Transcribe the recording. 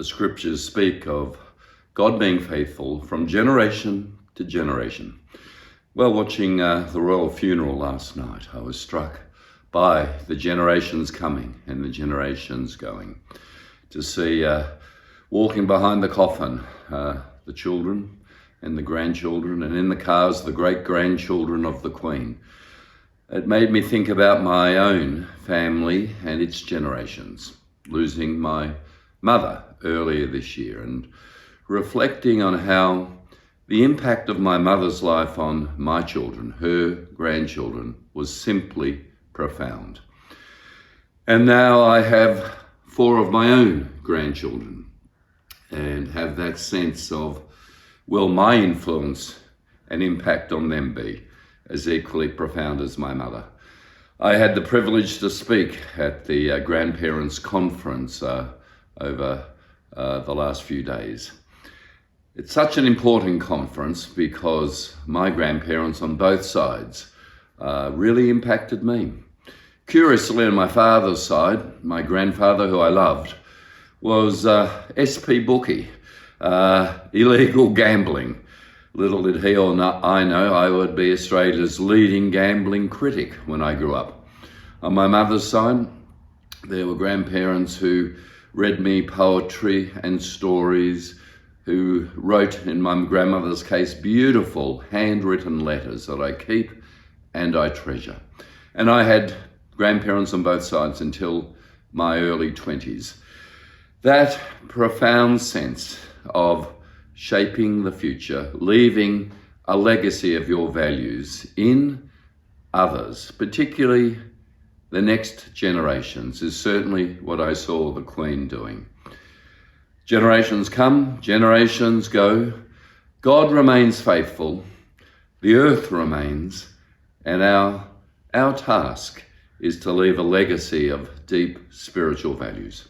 The scriptures speak of God being faithful from generation to generation. Well, watching the royal funeral last night, I was struck by the generations coming and the generations going. To see walking behind the coffin, the children and the grandchildren, and in the cars, the great-grandchildren of the Queen. It made me think about my own family and its generations, losing my mother earlier this year and reflecting on how the impact of my mother's life on my children, her grandchildren, was simply profound. And now I have 4 of my own grandchildren and have that sense of, will my influence and impact on them be as equally profound as my mother? I had the privilege to speak at the grandparents' conference over the last few days. It's such an important conference because my grandparents on both sides really impacted me. Curiously, on my father's side, my grandfather, who I loved, was SP Bookie, illegal gambling. Little did he or I know I would be Australia's leading gambling critic when I grew up. On my mother's side, there were grandparents who read me poetry and stories, who wrote, in my grandmother's case, beautiful handwritten letters that I keep and I treasure. And I had grandparents on both sides until my early 20s. That profound sense of shaping the future, leaving a legacy of your values in others, particularly the next generations, is certainly what I saw the Queen doing. Generations come, generations go. God remains faithful, the earth remains, and our task is to leave a legacy of deep spiritual values.